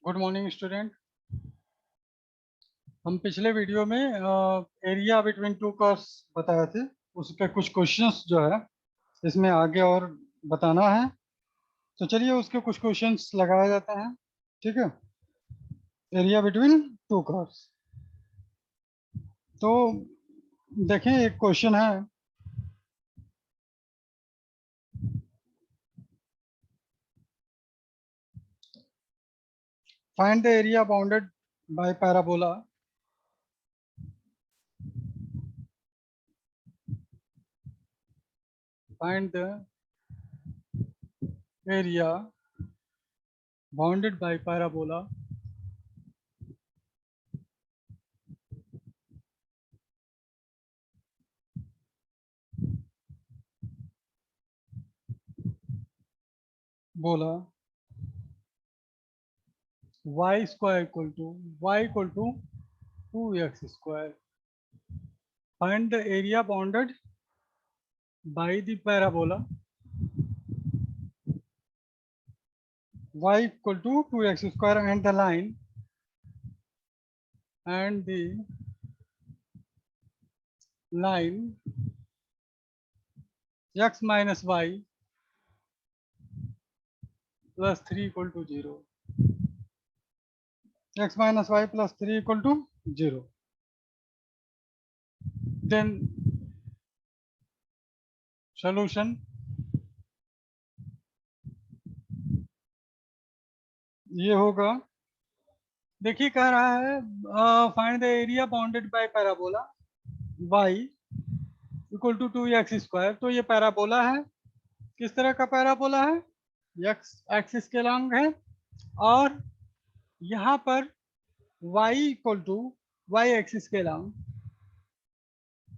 Good morning student. हम पिछले video में एरिया बिटवीन टू कर्व्स बताए थे। उसके कुछ क्वेश्चंस जो है इसमें आगे और बताना है। तो चलिए उसके कुछ क्वेश्चंस लगाए जाते हैं। ठीक है, एरिया बिटवीन टू कर्व्स। तो देखें, एक क्वेश्चन है, find the area bounded by parabola. Find the area bounded by parabola बोला y square equal to y equal to 2x square. Find the area bounded by the parabola y equal to 2x square and the line x minus y plus 3 equal to 0. X minus y plus 3 equal to 0. Then solution ये होगा, देखिए कह रहा है find the area bounded by parabola y equal to 2x square. तो ये parabola है, किस तरह का पैराबोला है, x एक्सिस के लॉन्ग है, और यहाँ पर y equal to y axis के लॉन्ग,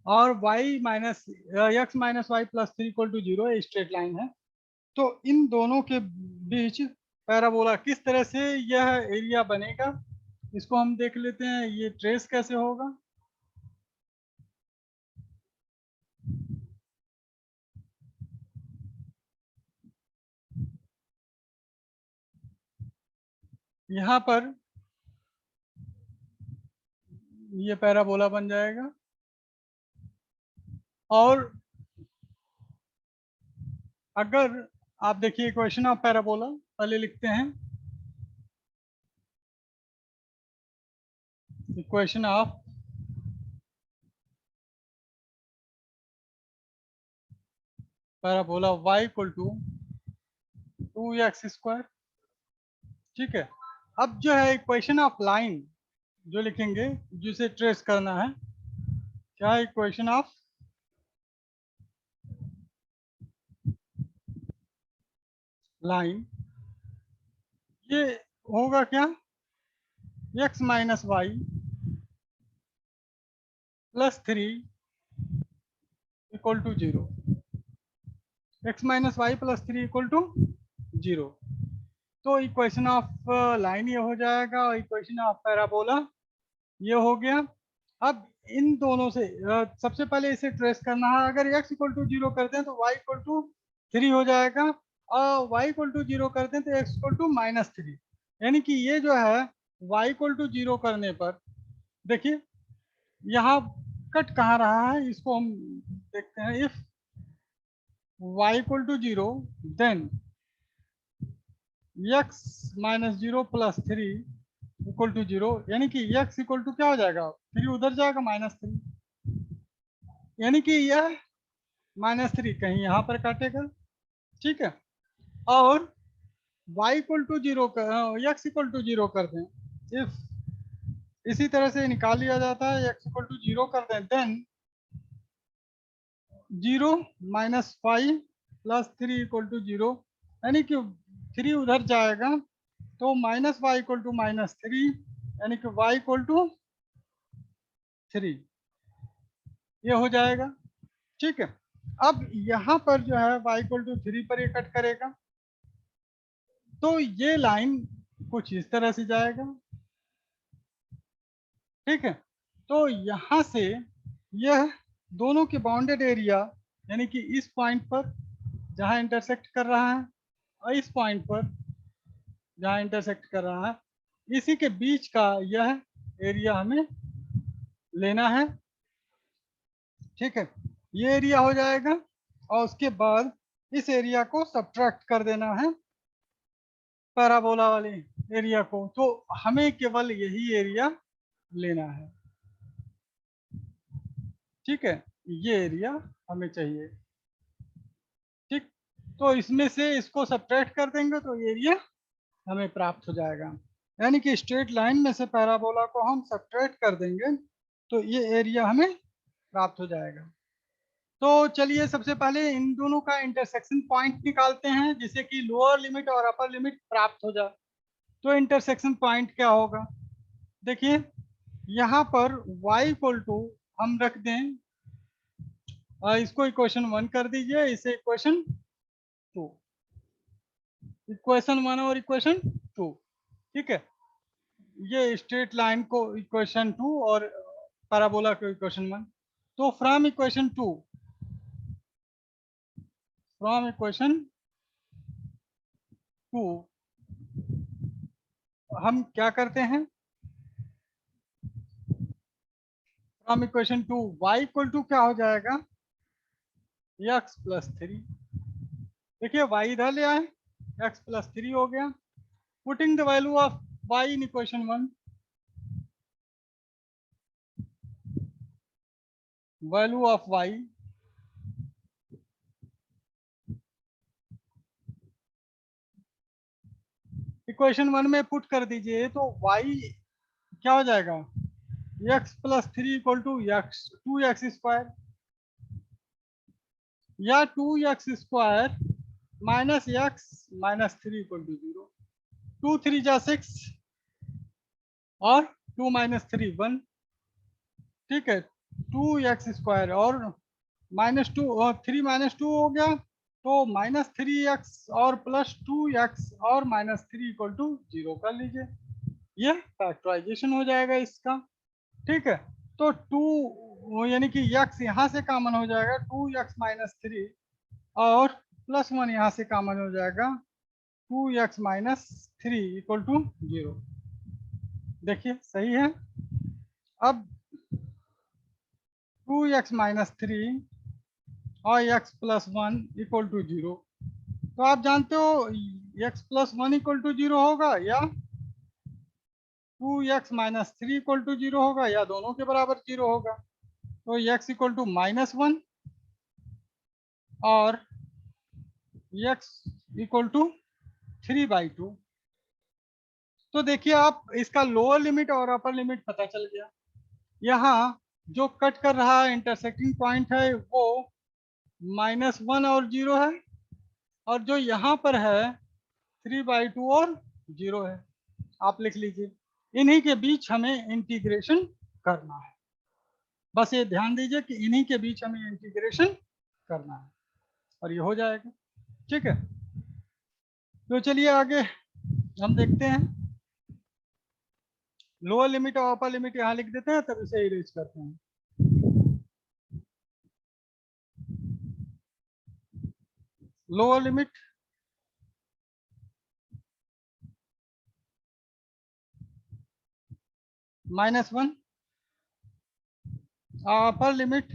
और y minus x minus y plus 3 equal to 0 straight line है। तो इन दोनों के बीच पैराबोला किस तरह से यह एरिया बनेगा, इसको हम देख लेते हैं। ये ट्रेस कैसे होगा, यहाँ पर ये पैराबोला बन जाएगा, और अगर आप देखिए इक्वेशन ऑफ पैराबोला पहले लिखते हैं। Equation of parabola y equal to 2x square. ठीक है, अब जो है इक्वेशन ऑफ लाइन जो लिखेंगे, जिसे ट्रेस करना है, क्या इक्वेशन ऑफ लाइन, ये होगा क्या, x minus y plus 3 equal to 0। X minus y plus 3 equal to 0। तो इक्वेशन ऑफ लाइन ये हो जाएगा, और इक्वेशन ऑफ पैराबोला ये हो गया। अब इन दोनों से सबसे पहले इसे ट्रेस करना है। अगर x इक्वल टू 0 करते हैं तो y इक्वल टू 3 हो जाएगा, और y इक्वल टू 0 करते हैं तो x इक्वल टू माइनस 3। यानी कि ये जो है y इक्वल टू 0 करने पर, देखिए यहाँ कट कहाँ रहा है, इसको हम देखते हैं। If y equal to 0 then x minus 0 plus 3 equal to 0, यानी कि x इक्वल टू क्या हो जाएगा, 3 उधर जाएगा माइनस 3, यानी कि यह माइनस 3 कहीं यहाँ पर काटेगा। ठीक है, और y equal to 0 x equal to 0 कर दें, इफ इसी तरह से निकाल लिया जाता है। x इक्वल टू 0 कर दें then 0 minus 5 plus 3 equal to 0, यानी कि 3 उधर जाएगा तो minus y equal to minus 3, यानी कि y इक्वल टू 3 ये हो जाएगा। ठीक है, अब यहाँ पर जो है y इक्वल टू 3 पर ये कट करेगा, तो ये लाइन कुछ इस तरह से जाएगा। ठीक है, तो यहाँ से यह दोनों के बाउंडेड एरिया, यानी कि इस पॉइंट पर जहाँ इंटरसेक्ट कर रहा है, और इस पॉइंट पर जहाँ इंटरसेक्ट कर रहा है, इसी के बीच का यह एरिया हमें लेना है। ठीक है, ये एरिया हो जाएगा और उसके बाद इस एरिया को सब्ट्रैक्ट कर देना है पैराबोला वाले एरिया को। तो हमें केवल यही एरिया लेना है। ठीक है, ये एरिया हमें चाहिए। ठीक, तो इसमें से इसको सब्ट्रैक्ट कर देंगे तो एरिया हमें प्राप्त हो जाएगा। यानी कि स्ट्रेट लाइन में से पैराबोला को हम सब्ट्रैक्ट कर देंगे तो ये एरिया हमें प्राप्त हो जाएगा। तो चलिए सबसे पहले इन दोनों का इंटरसेक्शन पॉइंट निकालते हैं जिससे कि लोअर लिमिट और अपर लिमिट प्राप्त हो जाए। तो इंटरसेक्शन पॉइंट क्या होगा, देखिए यहाँ पर y इक्वल टू हम रख दें, इसको इक्वेशन 1 कर दीजिए, इसे इक्वेशन 2, इक्वेशन 1 और इक्वेशन 2। ठीक है, ये स्ट्रेट लाइन को इक्वेशन 2 और पैराबोला को इक्वेशन 1। तो फ्रॉम इक्वेशन 2 हम क्या करते हैं, from equation 2 y equal to क्या हो जाएगा, x प्लस 3। देखिए y इधर ले आए, x प्लस 3 हो गया। Putting the value of y in equation 1, value of y equation 1 में पुट कर दीजिए तो y क्या हो जाएगा, x plus 3 equal to x 2x square या 2x square minus x minus 3 equal to 0। 2 3 जा 6 और 2 माइनस 3 1। ठीक है, 2x स्क्वायर और माइनस 2 और 3 माइनस 2 हो गया तो माइनस 3x और प्लस 2x और माइनस 3 इक्वल टू 0 कर लीजिए, ये फैक्टराइजेशन हो जाएगा इसका। ठीक है, तो 2 यानी कि x यहाँ से कॉमन हो जाएगा 2x माइनस 3 और प्लस 1 यहाँ से कॉमन हो जाएगा 2x माइनस 3 इक्वल टू 0। देखिए सही है। अब 2x माइनस 3 और x प्लस 1 इक्वल टू 0। तो आप जानते हो x प्लस 1 इक्वल टू 0 होगा या 2x माइनस 3 इक्वल टू 0 होगा या दोनों के बराबर 0 होगा। तो x इक्वल टू माइनस 1 और x इक्वल टू 3/2। तो देखिए आप इसका लोअर लिमिट और अपर लिमिट पता चल गया। यहाँ जो कट कर रहा है इंटरसेक्टिंग पॉइंट है वो -1 और 0 है और जो यहाँ पर है 3/2 और 0 है। आप लिख लीजिए, इन्हीं के बीच हमें इंटीग्रेशन करना है। बस ये ध्यान दीजिए कि इन्हीं के बीच हमें इंटीग्रेशन करना है और ये हो जाएगा। ठीक है, तो चलिए आगे हम देखते हैं। लोअर लिमिट और अपर लिमिट यहाँ लिख देते हैं, तब इसे इरेज करते हैं। Lower limit -1, upper limit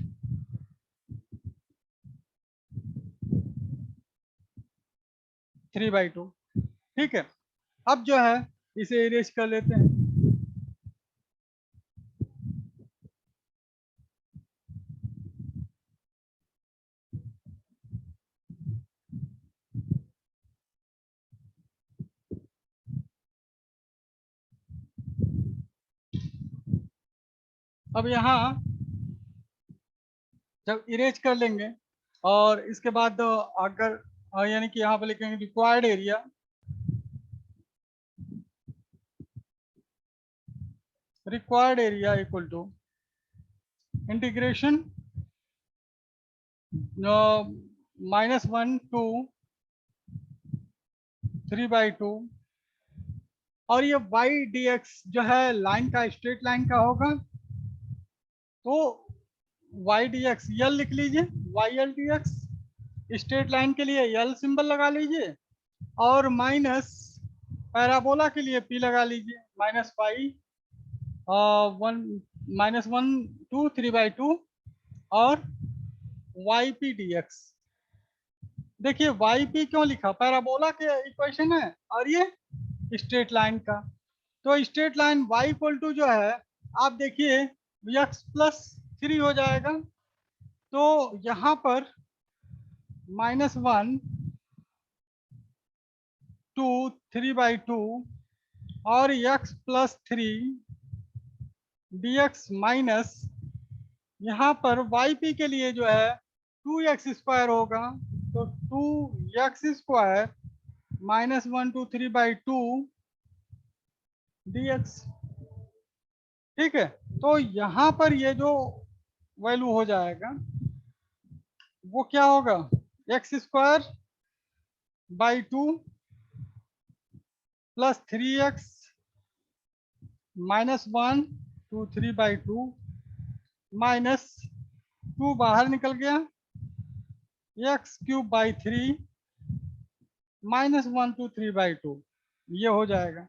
(3/2). ठीक है, अब जो है इसे इरेज कर लेते हैं। अब यहाँ जब इरेज कर लेंगे और इसके बाद अगर यानी कि यहाँ पे लिखेंगे required area, equal to integration -1 to 3/2 और ये y dx जो है लाइन का, स्ट्रेट लाइन का होगा तो y dx यल लिख लीजिए, yl dx स्ट्रेट लाइन के लिए यल सिंबल लगा लीजिए और माइनस पैराबोला के लिए P लगा लीजिए माइनस पाई 1 -1 2 3/2 और YP dx। देखिए YP क्यों लिखा, पैराबोला के इक्वेशन है और ये स्ट्रेट लाइन का। तो straight line y equal to जो है आप देखिए x+3 हो जाएगा। तो यहाँ पर -1 2 3/2 और x+3 dx माइनस यहाँ पर yp के लिए जो है 2x² होगा। तो 2x² -1 2 3/2 dx। ठीक है, तो यहाँ पर ये जो वैल्यू हो जाएगा वो क्या होगा, x²/2 + 3x -1 2 3/2 -2 बाहर निकल गया, x³/3 -1 2 3/2 ये हो जाएगा।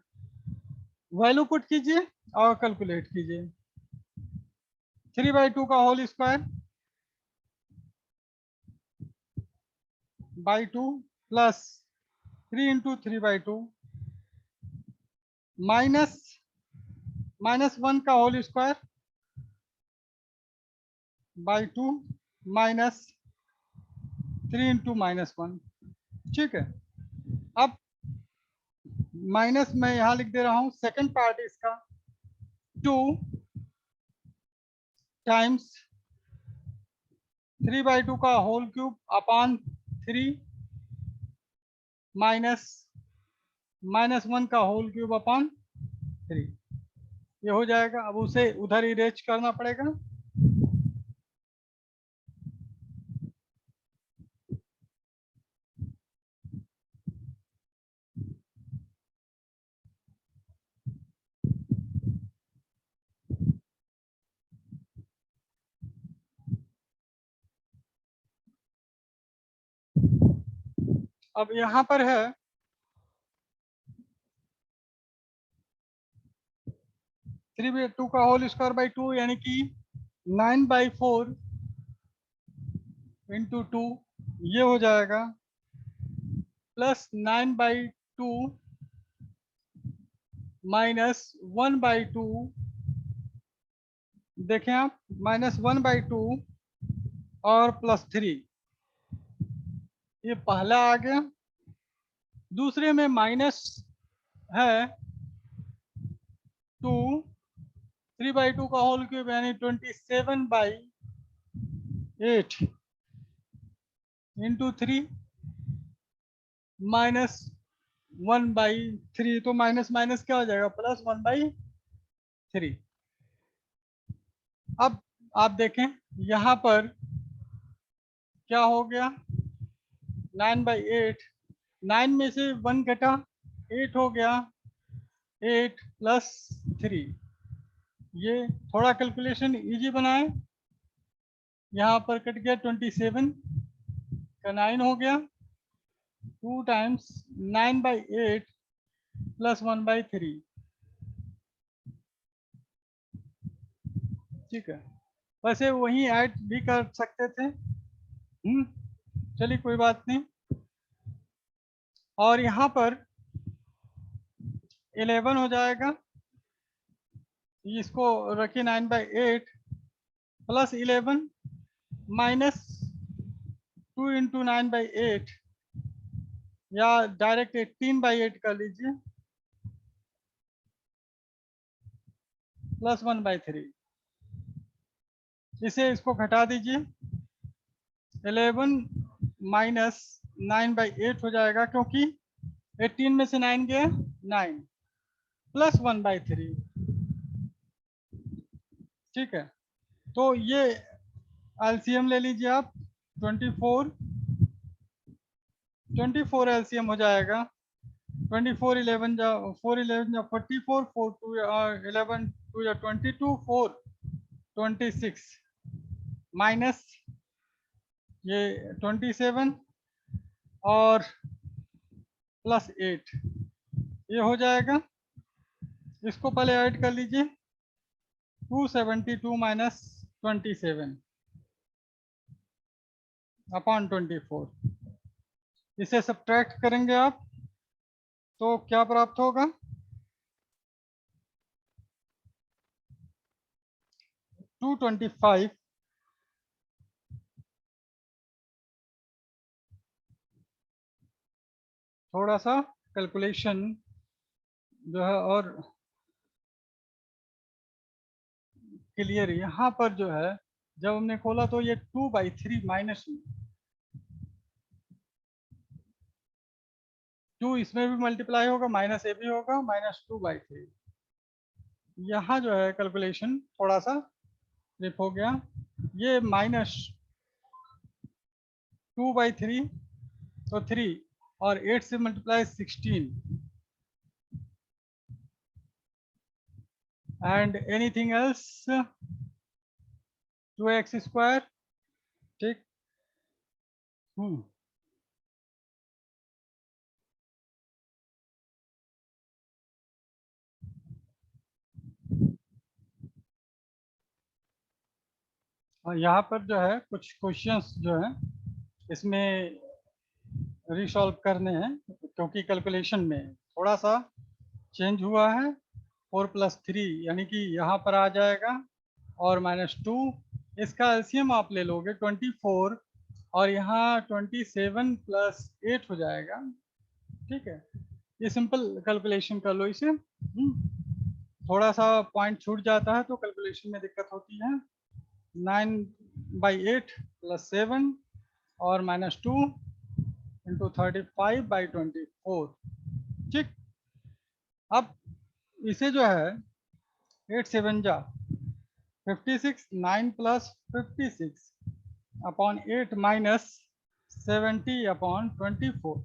वैल्यू पुट कीजिए और कैलकुलेट कीजिए। 3/2 का whole square by 2 plus 3 × 3/2 minus -1 का होल स्क्वायर बाई 2 माइनस 3 × -1। ठीक है, अब माइनस मैं यहां लिख दे रहा हूं, सेकंड पार्ट इसका 2 टाइम्स 3/2 का होल क्यूब अपॉन 3 माइनस -1 का होल क्यूब अपॉन 3 ये हो जाएगा। अब उसे उधर इरेज करना पड़ेगा। अब यहाँ पर है 3/2 का होल स्क्वायर बाई 2 यानी कि 9/4 × 2 ये हो जाएगा, प्लस 9/2 माइनस 1/2। देखें आप, -1/2 और +3 ये पहला आ गया। दूसरे में माइनस है 2 3/2 का होल क्यूब यानी 27/8 × 3 माइनस 1/3। तो माइनस माइनस क्या हो जाएगा, +1/3। अब आप देखें यहाँ पर क्या हो गया, 9/8, 9 में से 1 घटा 8 हो गया, 8 + 3। ये थोड़ा कैलकुलेशन इजी बनाए, यहाँ पर कट गया 27 का 9 हो गया, 2 टाइम्स 9/8 + 1/3। ठीक है, वैसे वही ऐड भी कर सकते थे, चलिए कोई बात नहीं। और यहाँ पर 11 हो जाएगा, इसको रखिए 9/8 + 11 माइनस 2 × 9/8 या डायरेक्ट 18/8 कर लीजिए, +1/3। इसे इसको घटा दीजिए, 11 माइनस 9/8 हो जाएगा, क्योंकि 18 में से 9 गया 9 + 1/3। ठीक है, तो ये एलसीएम ले लीजिए आप, 24 एलसीएम हो जाएगा। 24 11 जा 4 11 जा 44 4 2 11 2 जा 22 4 26 माइनस ये 27 और +8 ये हो जाएगा, इसको पहले ऐड कर लीजिए, 272 माइनस 27 अपॉन 24, इसे सब्ट्रैक्ट करेंगे आप तो क्या प्राप्त होगा, 225 थोड़ा सा कैलकुलेशन जो है और क्लियर, यहाँ पर जो है जब हमने खोला तो ये 2/3 माइनस 2 इसमें भी मल्टीप्लाई होगा, माइनस ए भी होगा, -2/3। यहाँ जो है कैलकुलेशन थोड़ा सा स्लिप हो गया, ये -2/3 तो 3 और 8 से multiply 16 and anything else 2x², ठीक। और यहाँ पर जो है कुछ क्वेश्चंस जो है इसमें रिसॉल्व करने हैं, क्योंकि कैलकुलेशन में थोड़ा सा चेंज हुआ है। 4+3 यानी कि यहाँ पर आ जाएगा और -2, इसका एलसीएम आप ले लोगे 24 और यहाँ 27 + 8 हो जाएगा, ठीक है। ये सिंपल कैलकुलेशन कर लो इसे। थोड़ा सा पॉइंट छूट जाता है तो कैलकुलेशन में दिक्कत होती है। 9/8 + 7 और -2 × 35/24, ठीक। अब इसे जो है 8 7 जा 56, 9 + 56 अपॉन 8 माइनस 70/24,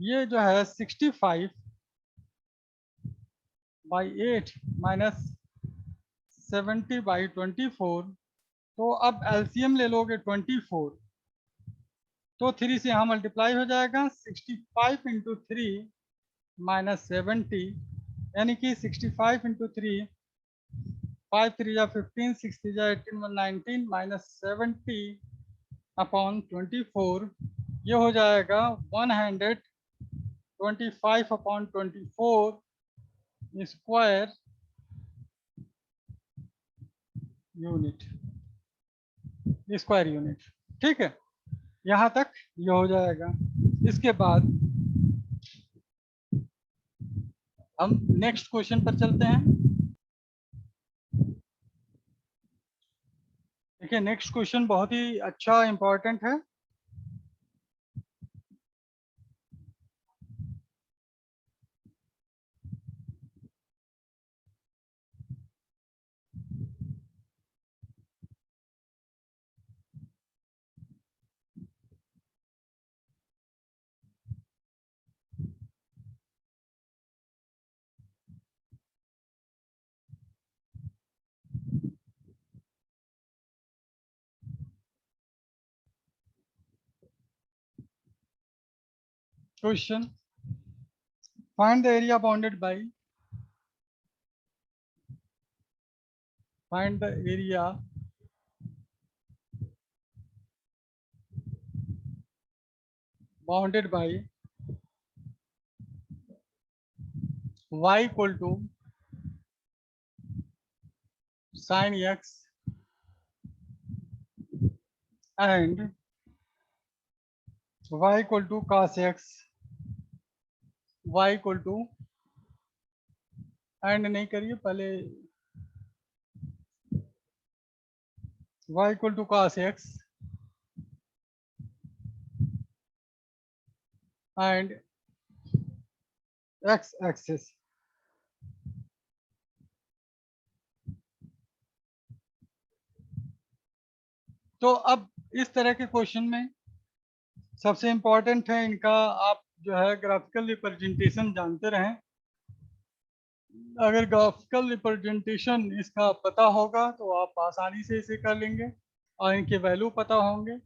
ये जो है 65/8 माइनस 70/24, तो अब एलसीएम ले लोगे 24 तो 3 से यहाँ मल्टीप्लाई हो जाएगा, 65 × 3 - 70 यानी कि 65 × 3, 5 3 जा 15, 6 3 जा 18, 19 -70/24, ये हो जाएगा 125/24 स्क्वायर यूनिट, स्क्वायर यूनिट, ठीक है। यहाँ तक ये हो जाएगा। इसके बाद हम नेक्स्ट क्वेश्चन पर चलते हैं। देखिए नेक्स्ट क्वेश्चन बहुत ही अच्छा इंपॉर्टेंट है। Question, find the area bounded bye, find the area bounded bye y = sin x and y = cos x, y = and नहीं करिए पहले, y = cos x and x axis. तो अब इस तरह के क्वेश्चन में सबसे इम्पोर्टेंट है इनका, आप जो है ग्राफिकल रिप्रेजेंटेशन जानते रहें। अगर ग्राफिकल रिप्रेजेंटेशन इसका पता होगा तो आप आसानी से इसे कर लेंगे और इनके वैल्यू पता होंगे।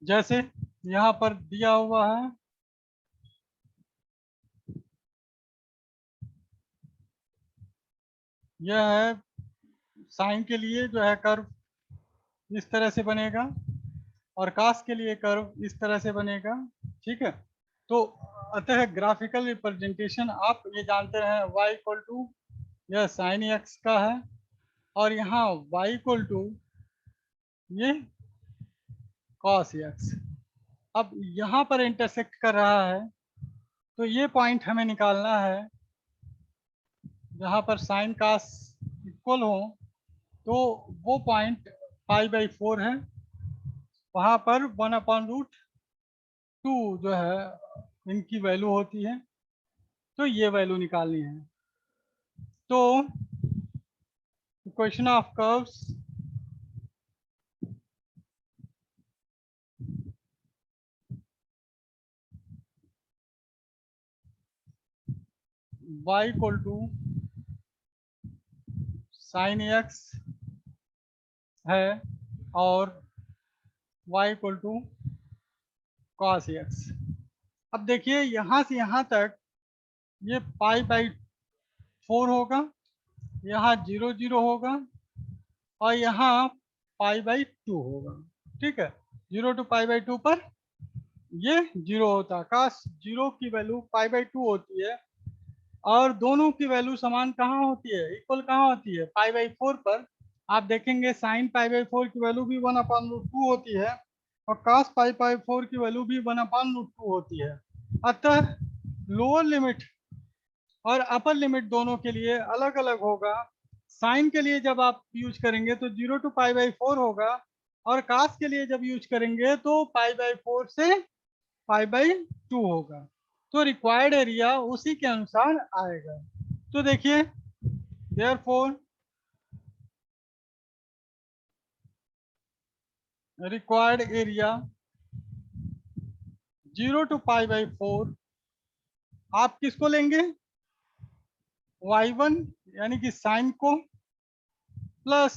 जैसे यहाँ पर दिया हुआ है यह है साइन के लिए जो है कर्व इस तरह से बनेगा, और कास के लिए कर्व इस तरह से बनेगा। ठीक है, तो अतः ग्राफिकल रिप्रेजेंटेशन आप ये जानते हैं y इक्वल टू यह साइन एक्स का है, और यहाँ y इक्वल टू ये कॉस एक्स। अब यहाँ पर इंटरसेक्ट कर रहा है, तो ये पॉइंट हमें निकालना है जहाँ पर साइन कास इक्वल हो, तो वो पॉइंट π/4 है, वहाँ पर 1/√2 जो है इनकी वैल्यू होती है, तो ये वैल्यू निकालनी है। तो equation of curves y equal to sine x है और y equal to cos x. अब देखिए यहाँ से यहाँ तक ये π/4 होगा, यहाँ 0 0 होगा, और यहाँ π/2 होगा। ठीक है, 0 to π/2 पर ये 0 होता है, काश 0 की वैल्यू π/2 होती है, और दोनों की वैल्यू समान कहाँ होती है, इक्वल कहाँ होती है, π/4 पर। आप देखेंगे साइन π/4 की वैल्यू भी 1/√2 होती है, और cos π/4 की वैल्यू भी 1/√2 होती है। अतः लोअर लिमिट और अपर लिमिट दोनों के लिए अलग अलग होगा। साइन के लिए जब आप यूज करेंगे तो 0 to π/4 होगा, और कास के लिए जब यूज करेंगे तो π/4 से π/2 होगा। तो रिक्वायर्ड एरिया उसी के अनुसार आएगा। तो देखिए देयरफॉर रिक्वायर्ड एरिया 0 to π/4 आप किसको लेंगे, y1 यानी कि साइन को, प्लस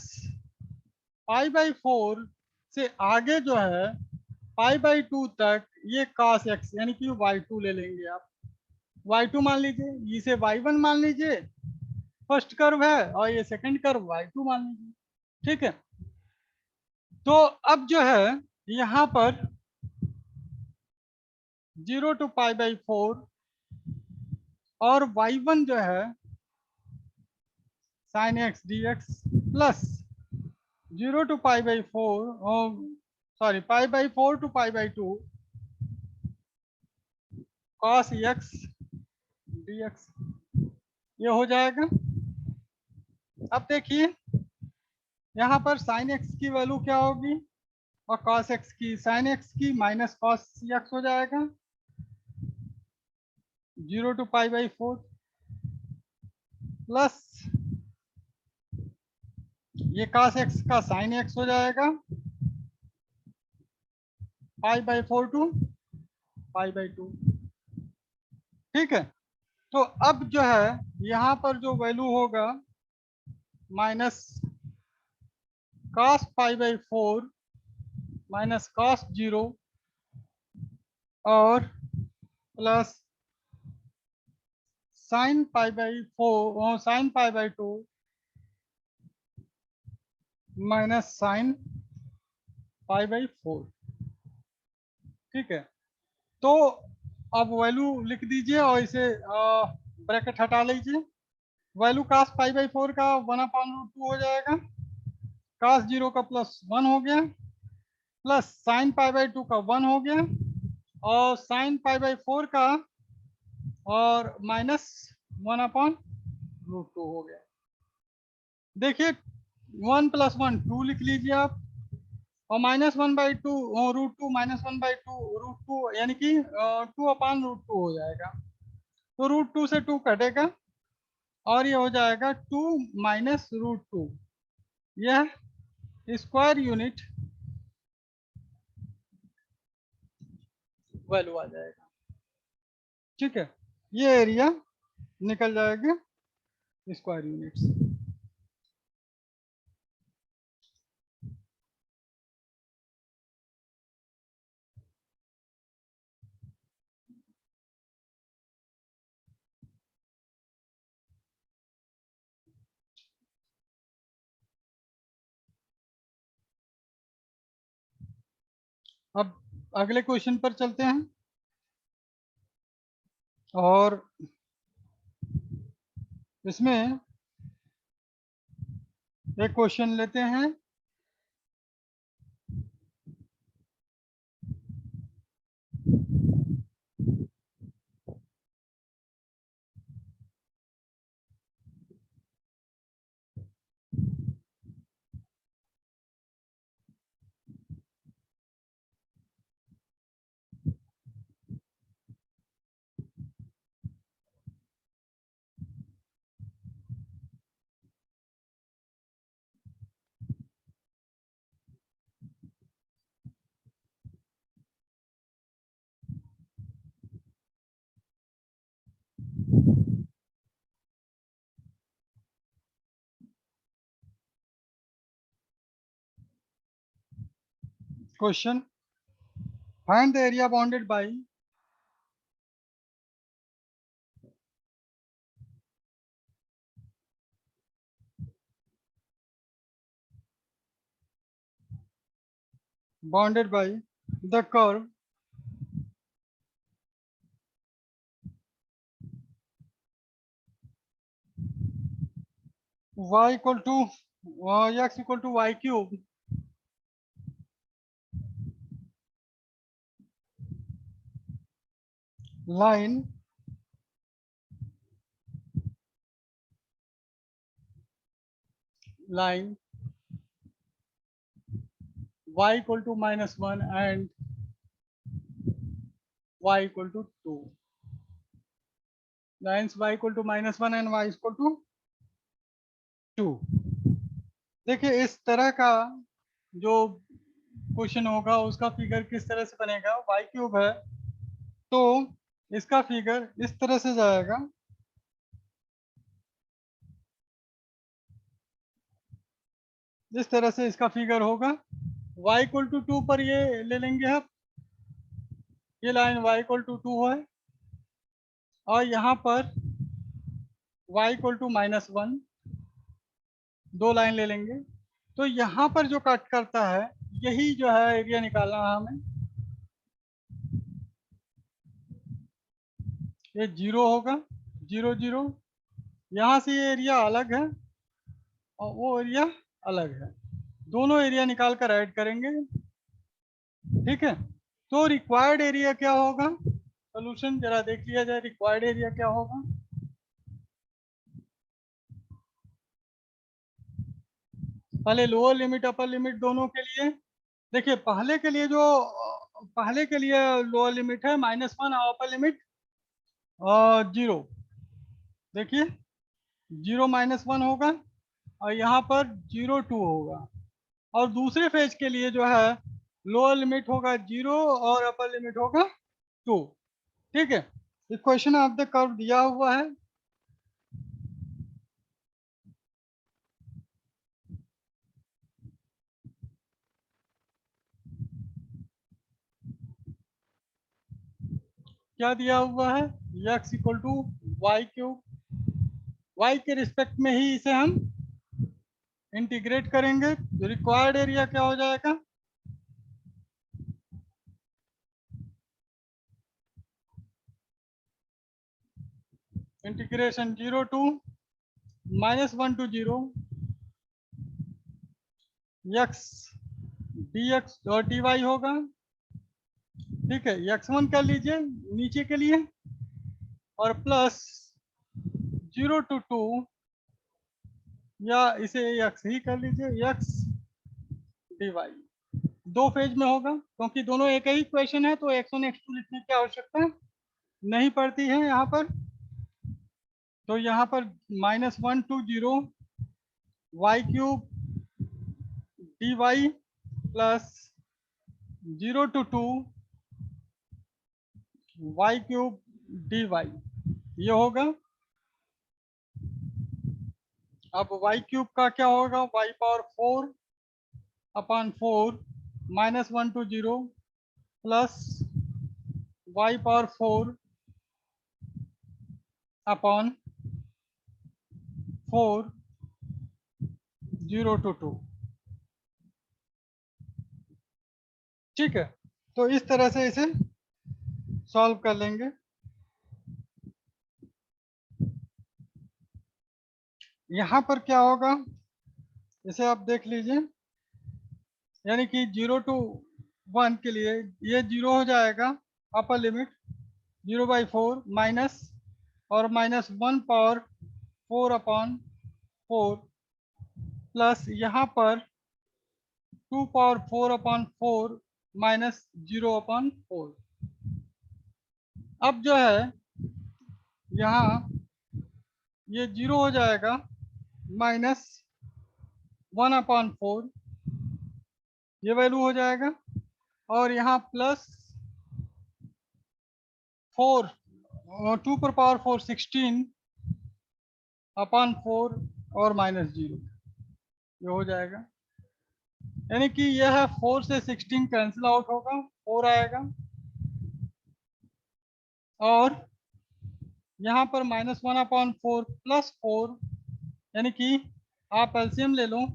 π/4 से आगे जो है π/2 तक ये cos x यानी कि y2 ले लेंगे आप। y2 मान लीजिए, इसे y1 मान लीजिए, फर्स्ट कर्व है, और ये सेकंड कर्व y2 मान लीजिए। ठीक है, तो अब जो है यहाँ पर 0 to π/4 और y1 जो है sin x dx plus 0 to π/4 sorry π/4 to π/2 cos x dx ये हो जाएगा। अब देखिए यहाँ पर sin x की वैल्यू क्या होगी, और cos x की, sin x की माइनस cos x हो जाएगा 0 to π/4 प्लस ये cos x का sin x हो जाएगा π/4 to π/2। ठीक है, तो अब जो है यहाँ पर जो वैल्यू होगा माइनस cos π/4 माइनस cos 0 और plus sin π/4 sin π/2 minus sin π/4। ठीक है, तो अब वैल्यू लिख दीजिए और इसे ब्रैकेट हटा लीजिए। वैल्यू cos π/4 का 1/√2 हो जाएगा, cos 0 का प्लस 1 हो गया, प्लस sin π/2 का 1 हो गया, और sin π/4 का और माइनस 1/√2 हो गया। देखिए 1 + 1 2 लिख लीजिए आप, और -1/2 √2 -1/2 √2 यानी कि 2/√2 हो जाएगा। तो √2 से 2 कटेगा, और ये हो जाएगा 2 माइनस √2, यह स्क्वायर यूनिट वैल्यू आ जाएगा। ठीक है, ये एरिया निकल जाएगा स्क्वायर यूनिट्स। अब अगले क्वेश्चन पर चलते हैं और इसमें एक क्वेश्चन लेते हैं। Question, find the area bounded by the curve y equal to x equal to y cube line y equal to -1 and y equal to 2, lines y equal to -1 and y equal to 2। देखिए इस तरह का जो question होगा उसका figure किस तरह से बनेगा, y क्यूब है तो इसका फिगर इस तरह से जाएगा, इस तरह से इसका फिगर होगा। y इक्वल टू 2 पर ये ले लेंगे हम, ये लाइन y इक्वल टू 2 है और यहाँ पर y इक्वल टू -1, दो लाइन ले लेंगे। तो यहाँ पर जो कट करता है यही जो है एरिया निकालना है हमें। ये 0 होगा, 0 0, यहाँ से ये एरिया अलग है और वो एरिया अलग है, दोनों एरिया निकाल कर ऐड करेंगे। ठीक है, तो रिक्वायर्ड एरिया क्या होगा, सोल्यूशन जरा देख लिया जाए, रिक्वायर्ड एरिया क्या होगा। पहले लोअर लिमिट अपर लिमिट दोनों के लिए देखिए, पहले के लिए लोअर लिमिट है -1 और अपर लिमिट 0। देखिए 0 -1 होगा और यहाँ पर 0 2 होगा, और दूसरे फेज के लिए जो है लोअर लिमिट होगा 0 और अपर लिमिट होगा 2। ठीक है, इक्वेशन ऑफ द कर्व दिया हुआ है। क्या दिया हुआ है, x equal to y cube, y के रिस्पेक्ट में ही इसे हम इंटीग्रेट करेंगे। रिक्वायर्ड एरिया क्या हो जाएगा, integration 0 to -1 to 0 x dx और dy होगा। ठीक है, x1 कर लीजिए नीचे के लिए और प्लस 0 टू 2, या इसे x ही कर लीजिए, x dy दो फेज में होगा क्योंकि दोनों एक ही इक्वेशन है, तो x1 x2 लिखने की आवश्यकता नहीं पड़ती है यहाँ पर। तो यहाँ पर -1 to 0 y cube dy plus 0 to 2 y cube dy ये होगा। अब वाई क्यूब का क्या होगा, y power 4 upon 4 -1 to 0 plus y power 4 upon 4 0 to 2। ठीक है, तो इस तरह से इसे सॉल्व कर लेंगे। यहाँ पर क्या होगा इसे आप देख लीजिए, यानी कि 0 to 1 के लिए ये 0 हो जाएगा, अपर लिमिट 0/4 माइनस और -1/4 प्लस यहाँ पर 2/4 माइनस 0/4। अब जो है यहाँ ये 0 हो जाएगा, -1/4 ये वैल्यू हो जाएगा, और यहाँ प्लस 4 2/4 16/4 और -0 ये हो जाएगा। यानी कि यह 4 से 16 कैंसिल आउट होगा, 4 आएगा, और यहाँ पर -1/4 प्लस 4, यानी कि आप एलसीएम ले लो,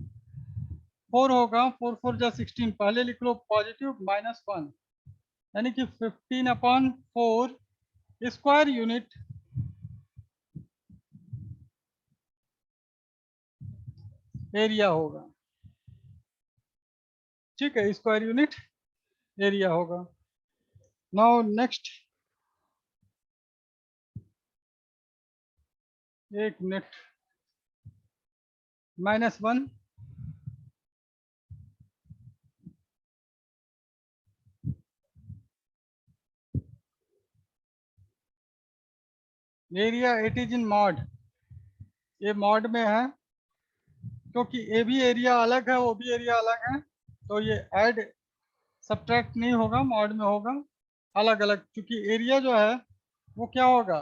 4 होगा, 4 जा 16, पहले लिख लो पॉजिटिव -1, यानी कि 15/4 स्क्वायर यूनिट एरिया होगा। ठीक है, स्क्वायर यूनिट एरिया होगा। नाउ नेक्स्ट, एक minute, -1 area it is in mod, ये मॉड में है, क्योंकि ये भी एरिया अलग है वो भी एरिया अलग है, तो ये ऐड सब्ट्रैक्ट नहीं होगा, मॉड में होगा अलग अलग, क्योंकि एरिया जो है वो क्या होगा,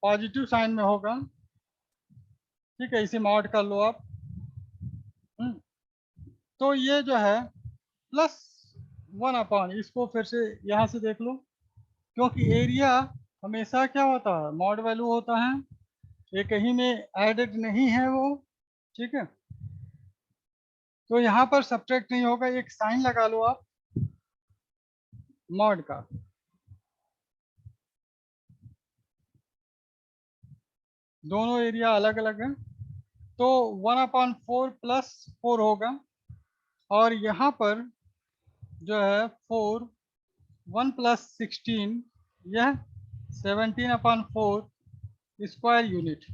पॉजिटिव साइन में होगा। ठीक है, इसे मॉड कर लो आप। तो ये जो है +1/, इसको फिर से यहाँ से देख लो, क्योंकि एरिया हमेशा क्या होता है, मॉड वैल्यू होता है, एक ही में एडेड नहीं है वो। ठीक है, तो यहाँ पर सब्ट्रैक्ट नहीं होगा, एक साइन लगा लो आप मॉड का। दोनों एरिया अलग अलग है, तो 1/4 प्लस 4 होगा, और यहाँ पर जो है 4 1 प्लस 16 यह 17/4 स्क्वायर यूनिट,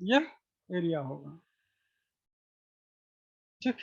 यह एरिया होगा। ठीक,